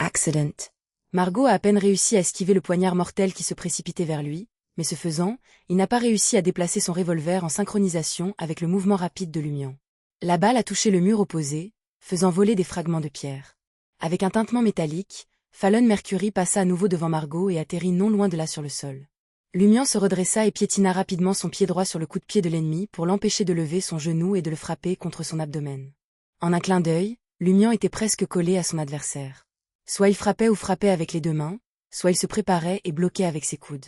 Accident. Margot a à peine réussi à esquiver le poignard mortel qui se précipitait vers lui, mais ce faisant, il n'a pas réussi à déplacer son revolver en synchronisation avec le mouvement rapide de Lumian. La balle a touché le mur opposé, faisant voler des fragments de pierre. Avec un tintement métallique, Fallon Mercury passa à nouveau devant Margot et atterrit non loin de là sur le sol. Lumian se redressa et piétina rapidement son pied droit sur le coup de pied de l'ennemi pour l'empêcher de lever son genou et de le frapper contre son abdomen. En un clin d'œil, Lumian était presque collé à son adversaire. Soit il frappait ou frappait avec les deux mains, soit il se préparait et bloquait avec ses coudes.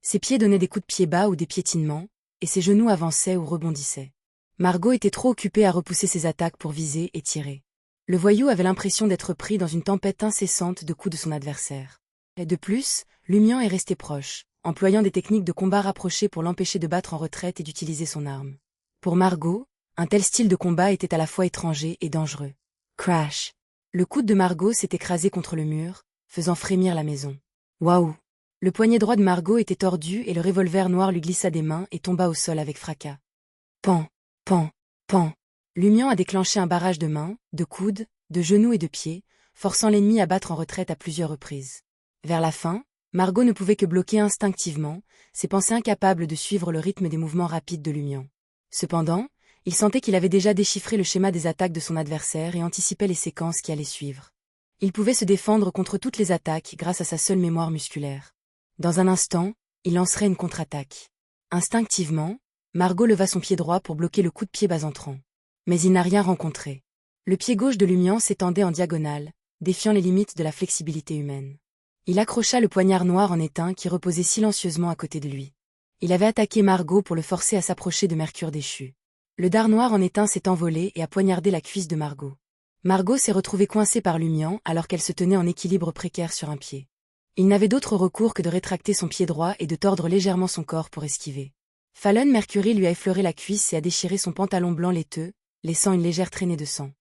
Ses pieds donnaient des coups de pied bas ou des piétinements, et ses genoux avançaient ou rebondissaient. Margot était trop occupée à repousser ses attaques pour viser et tirer. Le voyou avait l'impression d'être pris dans une tempête incessante de coups de son adversaire. Et de plus, Lumian est resté proche, employant des techniques de combat rapprochées pour l'empêcher de battre en retraite et d'utiliser son arme. Pour Margot, un tel style de combat était à la fois étranger et dangereux. Crash! Le coude de Margot s'est écrasé contre le mur, faisant frémir la maison. Waouh! Le poignet droit de Margot était tordu et le revolver noir lui glissa des mains et tomba au sol avec fracas. Pan! Pan! Pan! Lumian a déclenché un barrage de mains, de coudes, de genoux et de pieds, forçant l'ennemi à battre en retraite à plusieurs reprises. Vers la fin, Margot ne pouvait que bloquer instinctivement, ses pensées incapables de suivre le rythme des mouvements rapides de Lumian. Cependant, il sentait qu'il avait déjà déchiffré le schéma des attaques de son adversaire et anticipait les séquences qui allaient suivre. Il pouvait se défendre contre toutes les attaques grâce à sa seule mémoire musculaire. Dans un instant, il lancerait une contre-attaque. Instinctivement, Margot leva son pied droit pour bloquer le coup de pied bas entrant. Mais il n'a rien rencontré. Le pied gauche de Lumian s'étendait en diagonale, défiant les limites de la flexibilité humaine. Il accrocha le poignard noir en étain qui reposait silencieusement à côté de lui. Il avait attaqué Margot pour le forcer à s'approcher de Mercure déchu. Le dard noir en étain s'est envolé et a poignardé la cuisse de Margot. Margot s'est retrouvée coincée par Lumian alors qu'elle se tenait en équilibre précaire sur un pied. Il n'avait d'autre recours que de rétracter son pied droit et de tordre légèrement son corps pour esquiver. Fallon Mercury lui a effleuré la cuisse et a déchiré son pantalon blanc laiteux, laissant une légère traînée de sang.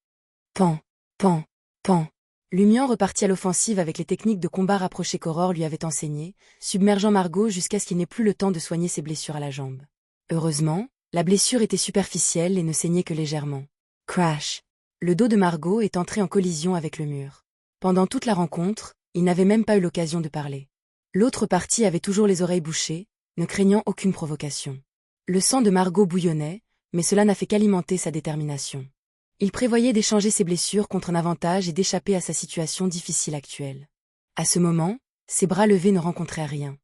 Pan! Pan! Pan! Lumian repartit à l'offensive avec les techniques de combat rapprochées qu'Aurore lui avait enseignées, submergeant Margot jusqu'à ce qu'il n'ait plus le temps de soigner ses blessures à la jambe. Heureusement, la blessure était superficielle et ne saignait que légèrement. Crash! Le dos de Margot est entré en collision avec le mur. Pendant toute la rencontre, il n'avait même pas eu l'occasion de parler. L'autre partie avait toujours les oreilles bouchées, ne craignant aucune provocation. Le sang de Margot bouillonnait, mais cela n'a fait qu'alimenter sa détermination. Il prévoyait d'échanger ses blessures contre un avantage et d'échapper à sa situation difficile actuelle. À ce moment, ses bras levés ne rencontraient rien.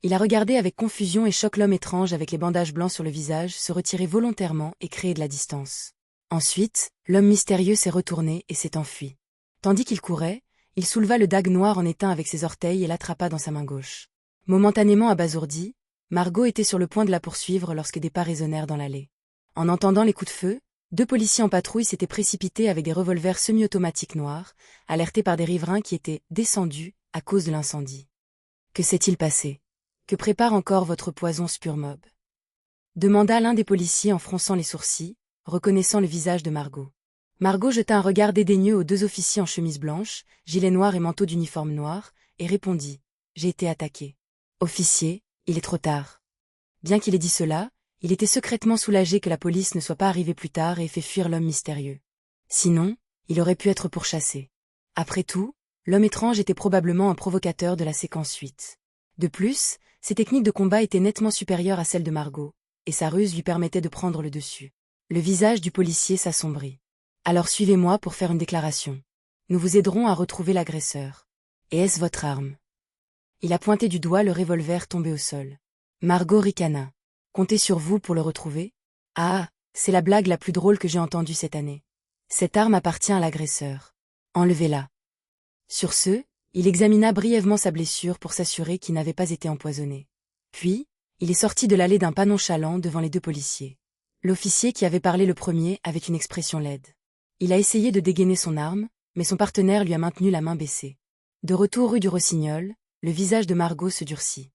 Il a regardé avec confusion et choc l'homme étrange avec les bandages blancs sur le visage se retirer volontairement et créer de la distance. Ensuite, l'homme mystérieux s'est retourné et s'est enfui. Tandis qu'il courait, il souleva le dague noir en étain avec ses orteils et l'attrapa dans sa main gauche. Momentanément abasourdie, Margot était sur le point de la poursuivre lorsque des pas résonnèrent dans l'allée. En entendant les coups de feu, 2 policiers en patrouille s'étaient précipités avec des revolvers semi-automatiques noirs, alertés par des riverains qui étaient descendus à cause de l'incendie. Que s'est-il passé? Que prépare encore votre poison Spurmob? Demanda l'un des policiers en fronçant les sourcils, reconnaissant le visage de Margot. Margot jeta un regard dédaigneux aux 2 officiers en chemise blanche, gilet noir et manteau d'uniforme noir, et répondit « J'ai été attaqué. » Officier, il est trop tard. Bien qu'il ait dit cela, il était secrètement soulagé que la police ne soit pas arrivée plus tard et ait fait fuir l'homme mystérieux. Sinon, il aurait pu être pourchassé. Après tout, l'homme étrange était probablement un provocateur de la séquence 8. De plus, ses techniques de combat étaient nettement supérieures à celles de Margot, et sa ruse lui permettait de prendre le dessus. Le visage du policier s'assombrit. Alors suivez-moi pour faire une déclaration. Nous vous aiderons à retrouver l'agresseur. Et est-ce votre arme? Il a pointé du doigt le revolver tombé au sol. Margot ricana. Comptez sur vous pour le retrouver? Ah, c'est la blague la plus drôle que j'ai entendue cette année. Cette arme appartient à l'agresseur. Enlevez-la. Sur ce, il examina brièvement sa blessure pour s'assurer qu'il n'avait pas été empoisonné. Puis, il est sorti de l'allée d'un pas nonchalant devant les 2 policiers. L'officier qui avait parlé le premier avait une expression laide. Il a essayé de dégainer son arme, mais son partenaire lui a maintenu la main baissée. De retour rue du Rossignol, le visage de Margot se durcit.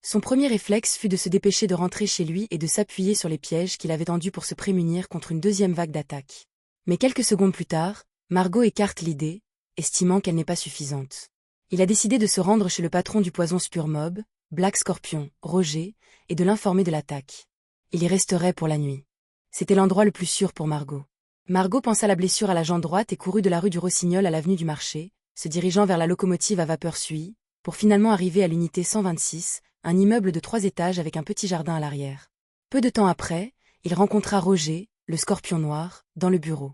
Son premier réflexe fut de se dépêcher de rentrer chez lui et de s'appuyer sur les pièges qu'il avait tendus pour se prémunir contre une 2e vague d'attaques. Mais quelques secondes plus tard, Margot écarte l'idée, estimant qu'elle n'est pas suffisante. Il a décidé de se rendre chez le patron du poison Spurmob, Black Scorpion, Roger, et de l'informer de l'attaque. Il y resterait pour la nuit. C'était l'endroit le plus sûr pour Margot. Margot pansa la blessure à la jambe droite et courut de la rue du Rossignol à l'avenue du Marché, se dirigeant vers la locomotive à vapeur SUI, pour finalement arriver à l'unité 126, un immeuble de 3 étages avec un petit jardin à l'arrière. Peu de temps après, il rencontra Roger, le scorpion noir, dans le bureau.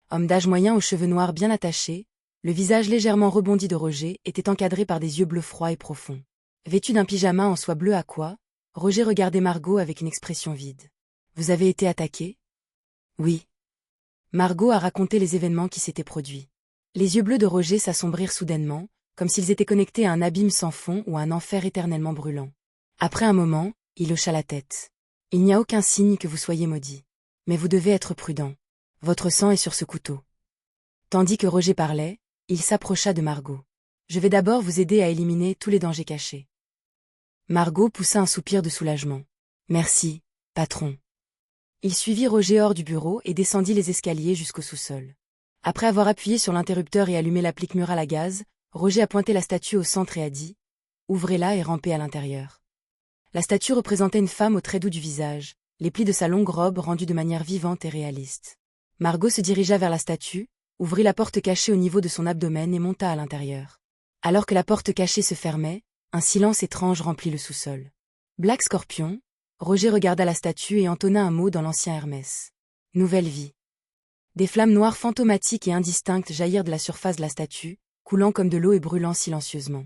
Homme d'âge moyen aux cheveux noirs bien attachés, le visage légèrement rebondi de Roger était encadré par des yeux bleus froids et profonds. Vêtu d'un pyjama en soie bleue aqua, Roger regardait Margot avec une expression vide. « Vous avez été attaqué ?»« Oui. » Margot a raconté les événements qui s'étaient produits. Les yeux bleus de Roger s'assombrirent soudainement, comme s'ils étaient connectés à un abîme sans fond ou à un enfer éternellement brûlant. Après un moment, il hocha la tête. « Il n'y a aucun signe que vous soyez maudit. Mais vous devez être prudent. Votre sang est sur ce couteau. » Tandis que Roger parlait, il s'approcha de Margot. « Je vais d'abord vous aider à éliminer tous les dangers cachés. » Margot poussa un soupir de soulagement. « Merci, patron. » Il suivit Roger hors du bureau et descendit les escaliers jusqu'au sous-sol. Après avoir appuyé sur l'interrupteur et allumé l'applique murale à gaz, Roger a pointé la statue au centre et a dit « Ouvrez-la et rampez à l'intérieur. » La statue représentait une femme au trait doux du visage, les plis de sa longue robe rendus de manière vivante et réaliste. Margot se dirigea vers la statue, ouvrit la porte cachée au niveau de son abdomen et monta à l'intérieur. Alors que la porte cachée se fermait, un silence étrange remplit le sous-sol. Black Scorpion, Roger regarda la statue et entonna un mot dans l'ancien Hermès. Nouvelle vie. Des flammes noires fantomatiques et indistinctes jaillirent de la surface de la statue, coulant comme de l'eau et brûlant silencieusement.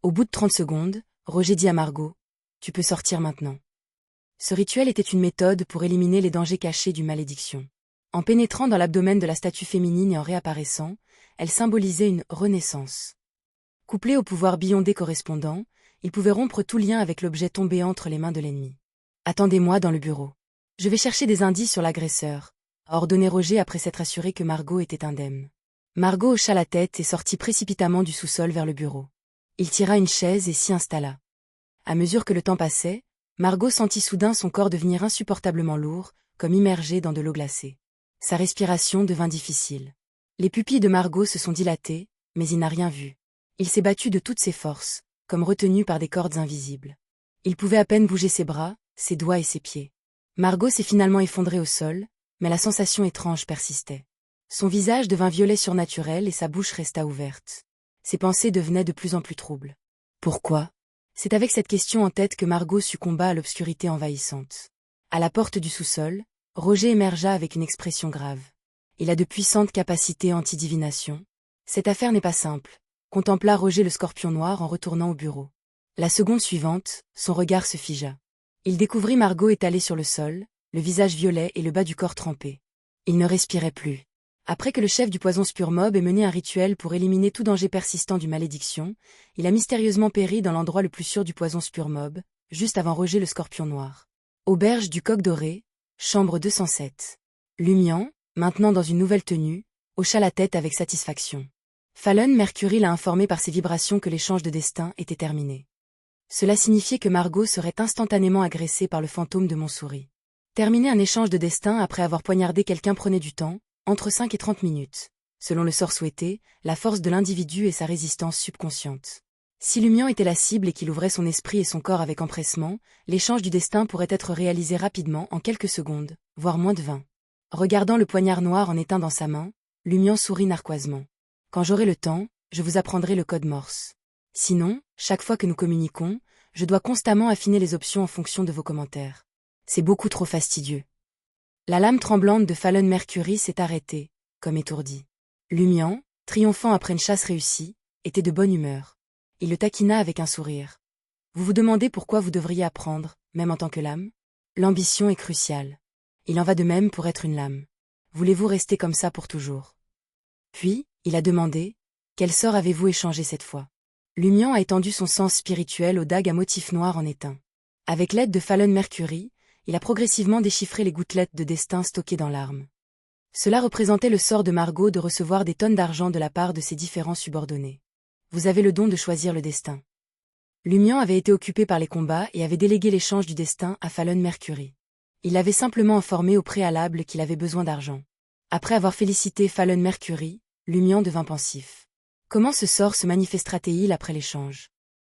Au bout de 30 secondes, Roger dit à Margot, « Tu peux sortir maintenant. » Ce rituel était une méthode pour éliminer les dangers cachés d'une malédiction. En pénétrant dans l'abdomen de la statue féminine et en réapparaissant, elle symbolisait une renaissance. Couplé au pouvoir Beyondé correspondant, il pouvait rompre tout lien avec l'objet tombé entre les mains de l'ennemi. « Attendez-moi dans le bureau. Je vais chercher des indices sur l'agresseur », a ordonné Roger après s'être assuré que Margot était indemne. Margot hocha la tête et sortit précipitamment du sous-sol vers le bureau. Il tira une chaise et s'y installa. À mesure que le temps passait, Margot sentit soudain son corps devenir insupportablement lourd, comme immergé dans de l'eau glacée. Sa respiration devint difficile. Les pupilles de Margot se sont dilatées, mais il n'a rien vu. Il s'est battu de toutes ses forces, comme retenu par des cordes invisibles. Il pouvait à peine bouger ses bras, ses doigts et ses pieds. Margot s'est finalement effondrée au sol, mais la sensation étrange persistait. Son visage devint violet surnaturel et sa bouche resta ouverte. Ses pensées devenaient de plus en plus troubles. Pourquoi ? C'est avec cette question en tête que Margot succomba à l'obscurité envahissante. À la porte du sous-sol, Roger émergea avec une expression grave. Il a de puissantes capacités anti-divination. Cette affaire n'est pas simple, contempla Roger le scorpion noir en retournant au bureau. La seconde suivante, son regard se figea. Il découvrit Margot étalée sur le sol, le visage violet et le bas du corps trempé. Il ne respirait plus. Après que le chef du poison Spurmob ait mené un rituel pour éliminer tout danger persistant du malédiction, il a mystérieusement péri dans l'endroit le plus sûr du poison Spurmob, juste avant Roger le scorpion noir. Auberge du Coq Doré, chambre 207. Lumian, maintenant dans une nouvelle tenue, hocha la tête avec satisfaction. Fallon Mercury l'a informé par ses vibrations que l'échange de destin était terminé. Cela signifiait que Margot serait instantanément agressée par le fantôme de Montsouris. Terminer un échange de destin après avoir poignardé quelqu'un prenait du temps, entre 5 et 30 minutes. Selon le sort souhaité, la force de l'individu et sa résistance subconsciente. Si Lumian était la cible et qu'il ouvrait son esprit et son corps avec empressement, l'échange du destin pourrait être réalisé rapidement en quelques secondes, voire moins de 20. Regardant le poignard noir en éteint dans sa main, Lumian sourit narquoisement. « Quand j'aurai le temps, je vous apprendrai le code Morse. Sinon, chaque fois que nous communiquons, je dois constamment affiner les options en fonction de vos commentaires. C'est beaucoup trop fastidieux. » La lame tremblante de Fallon Mercury s'est arrêtée, comme étourdie. Lumian, triomphant après une chasse réussie, était de bonne humeur. Il le taquina avec un sourire. « Vous vous demandez pourquoi vous devriez apprendre, même en tant que lame ? L'ambition est cruciale. Il en va de même pour être une lame. Voulez-vous rester comme ça pour toujours ?» Puis, il a demandé, « Quel sort avez-vous échangé cette fois ?» Lumian a étendu son sens spirituel aux dagues à motifs noirs en éteint. Avec l'aide de Fallon Mercury, il a progressivement déchiffré les gouttelettes de destin stockées dans l'arme. Cela représentait le sort de Margot de recevoir des tonnes d'argent de la part de ses différents subordonnés. Vous avez le don de choisir le destin. Lumian avait été occupé par les combats et avait délégué l'échange du destin à Fallon Mercury. Il l'avait simplement informé au préalable qu'il avait besoin d'argent. Après avoir félicité Fallon Mercury, Lumian devint pensif. Comment ce sort se manifestera-t-il après l'échange ?